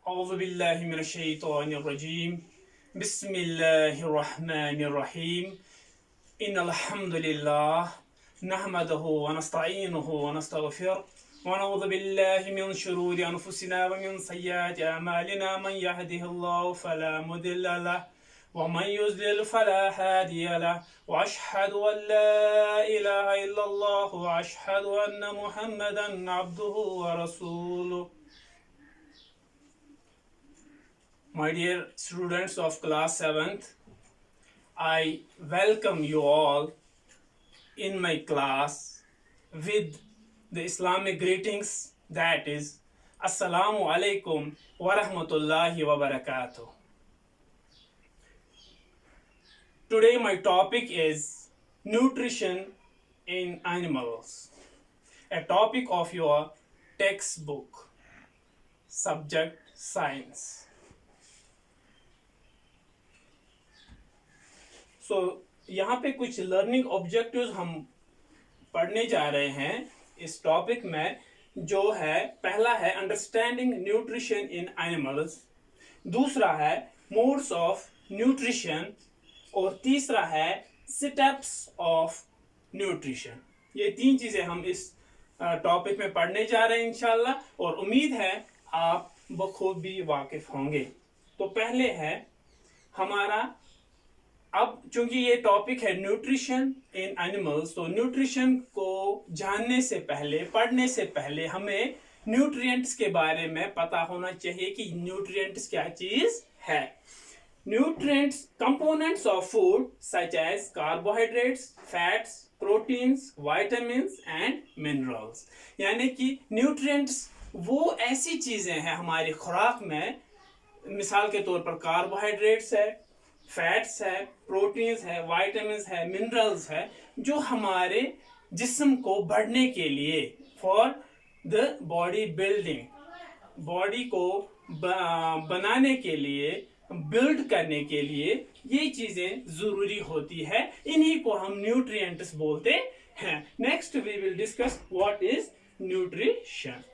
औज़ुबिल्लाहिमिनश्शैतानिर्रजीम बिस्मिल्लाहिर्रहमानिर्रहीम इन्नल्हम्दुलिल्लाह नहमदुहु व नस्तईनुहु व नस्तगफिरुह व नऊज़ु बिल्लाहि मिन शुरूरि अनफुसिना व मिन सय्यिआति अमालिना मन यहदिहिल्लाहु फला मुदिल्ल लहु व मन युज़्लिल फला हादिय लहु व अशहदु अन ला इलाहा इल्लल्लाह व अशहदु अन्ना मुहम्मदन अब्दुहु व रसूलुहु। My dear students of class 7th, I welcome you all in my class with the Islamic greetings, that is Assalamu alaikum wa rahmatullahi wa barakatuh. Today my topic is nutrition in animals, a topic of your textbook, subject science. यहाँ पे कुछ learning objectives हम पढ़ने जा रहे हैं इस topic में, जो है पहला है अंडरस्टैंडिंग न्यूट्रिशन इन एनिमल्स, दूसरा है मोड्स ऑफ न्यूट्रिशन और तीसरा है स्टेप्स ऑफ न्यूट्रिशन। ये तीन चीज़ें हम इस टॉपिक में पढ़ने जा रहे हैं इंशाल्लाह, और उम्मीद है आप बखूबी वाकिफ होंगे। तो पहले है हमारा, अब चूंकि ये टॉपिक है न्यूट्रिशन इन एनिमल्स, तो न्यूट्रिशन को जानने से पहले, पढ़ने से पहले हमें न्यूट्रिएंट्स के बारे में पता होना चाहिए कि न्यूट्रिएंट्स क्या चीज है। Nutrients components of food such as carbohydrates, fats, proteins, vitamins and minerals. यानी कि न्यूट्रिएंट्स वो ऐसी चीजें हैं हमारी खुराक में, मिसाल के तौर पर कार्बोहाइड्रेट्स है, फैट्स है, प्रोटीन्स है, विटामिन्स है, मिनरल्स है, जो हमारे जिस्म को बढ़ने के लिए, for the body building, body को बनाने के लिए, बिल्ड करने के लिए ये चीजें जरूरी होती है। इन्हीं को हम न्यूट्रिएंट्स बोलते हैं। Next we will discuss what is nutrition.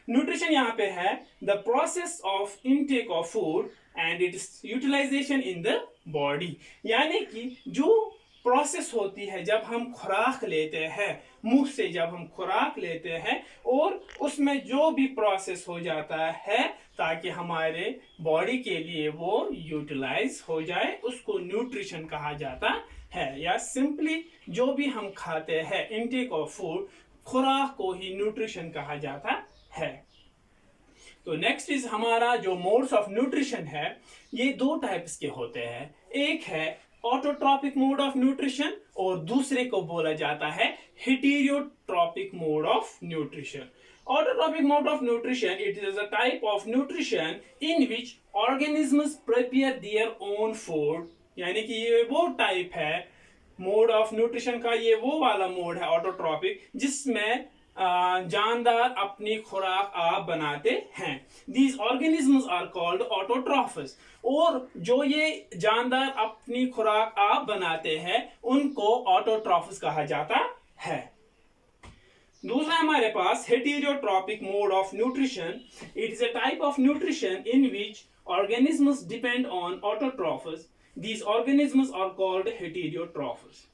Nutrition यहाँ पे है the process of intake of food and its utilisation in the body. यानी कि जो प्रोसेस होती है जब हम खुराक लेते हैं, मुंह से जब हम खुराक लेते हैं, और उसमें जो भी प्रोसेस हो जाता है ताकि हमारे बॉडी के लिए वो यूटिलाइज हो जाए, उसको न्यूट्रिशन कहा जाता है। या सिंपली जो भी हम खाते हैं, इनटेक ऑफ फूड, खुराक को ही न्यूट्रिशन कहा जाता है। तो नेक्स्ट इज हमारा जो मोड्स ऑफ न्यूट्रिशन है, ये दो टाइप्स के होते हैं। एक है ऑटोट्रॉपिक मोड ऑफ न्यूट्रिशन और दूसरे को बोला जाता है heterotrophic mode of nutrition. Autotrophic mode of nutrition, it is a type of nutrition in which organisms prepare their own food. यानी कि ये वो टाइप है मोड ऑफ न्यूट्रिशन का, ये वो वाला मोड है ऑटोट्रॉपिक, जिसमें जानदार अपनी खुराक आप बनाते हैं। These organisms are called autotrophs। और जो ये जानदार अपनी खुराक आप बनाते हैं उनको ऑटोट्रॉफस कहा जाता है। दूसरा हमारे पास heterotrophic mode of nutrition. It is a type of nutrition in which organisms depend on autotrophs। These organisms are called heterotrophs।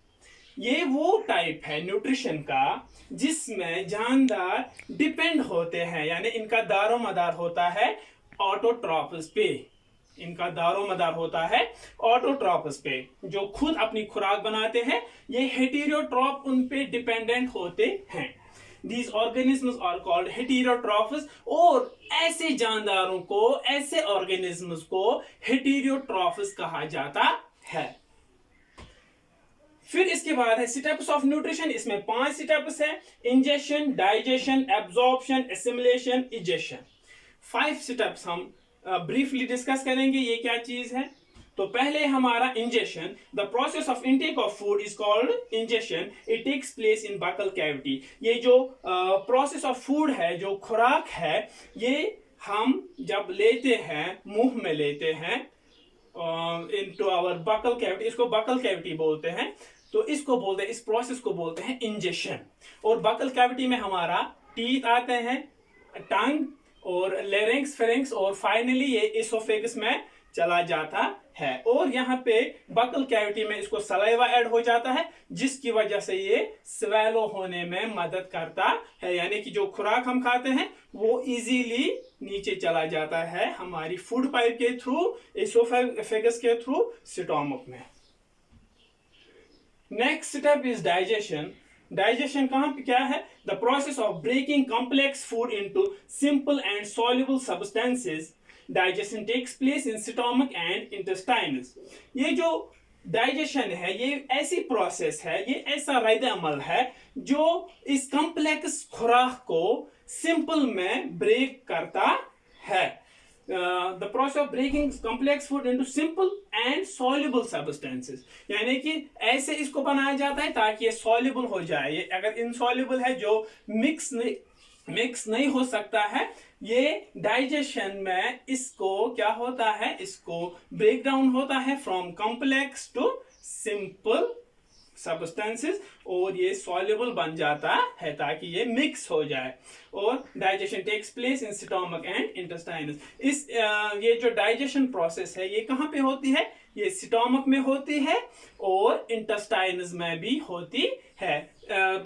ये वो टाइप है न्यूट्रिशन का जिसमें जानदार डिपेंड होते हैं, यानी इनका दारो मदार होता है ऑटोट्रॉफस पे। इनका दारो मदार होता है ऑटोट्रॉफस पे, जो खुद अपनी खुराक बनाते हैं। ये हेटेरोट्रॉफ उन पे डिपेंडेंट होते हैं। These organisms are called heterotrophs। और ऐसे जानदारों को, ऐसे ऑर्गेनिज्म्स को हेटेरोट्रॉफस कहा जाता है। फिर इसके बाद है स्टेप्स ऑफ न्यूट्रिशन। इसमें 5 स्टेप्स है: ingestion, digestion, absorption, assimilation, egestion. 5 steps हम ब्रीफली डिस्कस करेंगे ये क्या चीज है। तो पहले हमारा ingestion. The process of intake of food is called ingestion. It takes place in buccal cavity. ये जो प्रोसेस ऑफ फूड है, जो खुराक है, ये हम जब लेते हैं, मुंह में लेते हैं, इनटू आवर बकल कैविटी, इसको बकल कैविटी बोलते हैं। तो इसको बोलते हैं, इस प्रोसेस को बोलते हैं इंजेशन। और बकल कैविटी में हमारा टीथ आते हैं, टंग और लेरिंक्स, फेरिंक्स और फाइनली ये इसोफेगस में चला जाता है। और यहाँ पे बकल कैविटी में इसको सलाइवा ऐड हो जाता है, जिसकी वजह से ये स्वेलो होने में मदद करता है, यानी कि जो खुराक हम खाते हैं वो इजीली नीचे चला जाता है हमारी फूड पाइप के थ्रू, इसोफेगस के थ्रू स्टोमक में। Next step is digestion. Digestion कहां पे क्या है? The process of breaking complex food into simple and soluble substances. Digestion takes place in stomach and intestines. ये जो डाइजेशन है ये ऐसी प्रोसेस है, ये ऐसा रद्द अमल है जो इस कॉम्प्लेक्स खुराक को सिंपल में ब्रेक करता है। The process of breaking complex food into simple and soluble substances, यानी कि ऐसे इसको बनाया जाता है ताकि ये सॉल्युबल हो जाए। ये अगर इनसॉल्युबल है, जो मिक्स नहीं हो सकता है, ये डाइजेशन में इसको क्या होता है, इसको ब्रेक डाउन होता है from complex to simple substances और ये सॉल्युबल बन जाता है ताकि ये मिक्स हो जाए। और digestion takes place in stomach and intestines. ये जो डाइजेशन प्रोसेस है ये कहाँ पे होती है? ये स्टोमक में होती है और इंटेस्टाइन्स में भी होती है।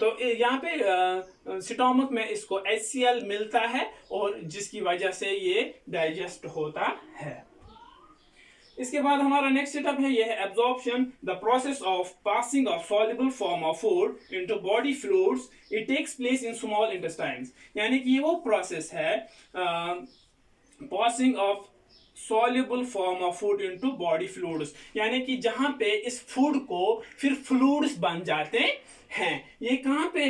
तो यहाँ पे स्टोमक में इसको HCl मिलता है और जिसकी वजह से ये डाइजेस्ट होता है। इसके बाद हमारा नेक्स्ट स्टेप है, ये है absorption. The process of passing of soluble form of food into body fluids, it takes place in small intestines. यानी कि ये वो प्रोसेस है passing of soluble form of food into body fluids, यानी कि जहां पे इस फूड को फिर फ्लूइड्स बन जाते हैं। ये कहां पे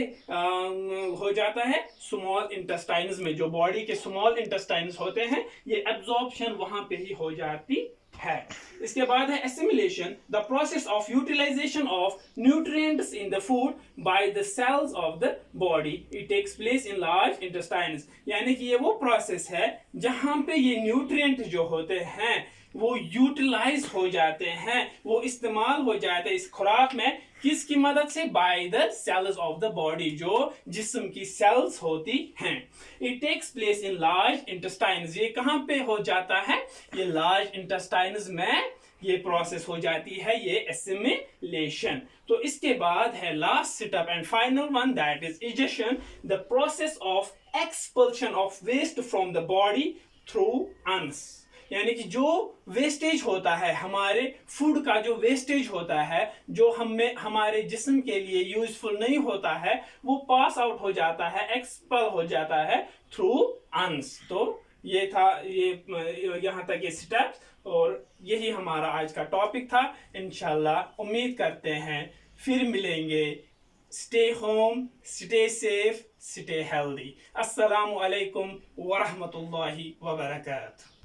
हो जाता है? स्मॉल इंटेस्टाइन्स में। जो बॉडी के स्मॉल इंटेस्टाइन्स होते हैं, ये एब्जॉर्प्शन वहां पे ही हो जाती है। इसके बाद है assimilation. The process of utilisation of nutrients in the food by the cells of the body, it takes place in large intestines. यानी कि ये वो प्रोसेस है जहां पे ये न्यूट्रिएंट जो होते हैं वो यूटिलाइज हो जाते हैं, वो इस्तेमाल हो जाते हैं इस खुराक में। किसकी मदद से? By the cells of the body, जो जिस्म की सेल्स होती हैं। It takes place in large intestines. ये कहां पे हो जाता है? ये लार्ज इंटेस्टाइन्स में ये प्रोसेस हो जाती है, ये एसिमिलेशन। तो इसके बाद है last step and final one, that is egestion. The process of expulsion of waste from the body through anus. यानी कि जो वेस्टेज होता है, हमारे फूड का जो वेस्टेज होता है, जो हमारे जिस्म के लिए यूजफुल नहीं होता है, वो पास आउट हो जाता है, एक्सपल हो जाता है थ्रू अंस। तो ये था, ये यहाँ तक ये स्टेप्स, और यही हमारा आज का टॉपिक था। इंशाल्लाह उम्मीद करते हैं फिर मिलेंगे। Stay home, stay safe, stay healthy. अस्सलामु अलैकुम वरहमतुल्लाहि वबरकातुहू।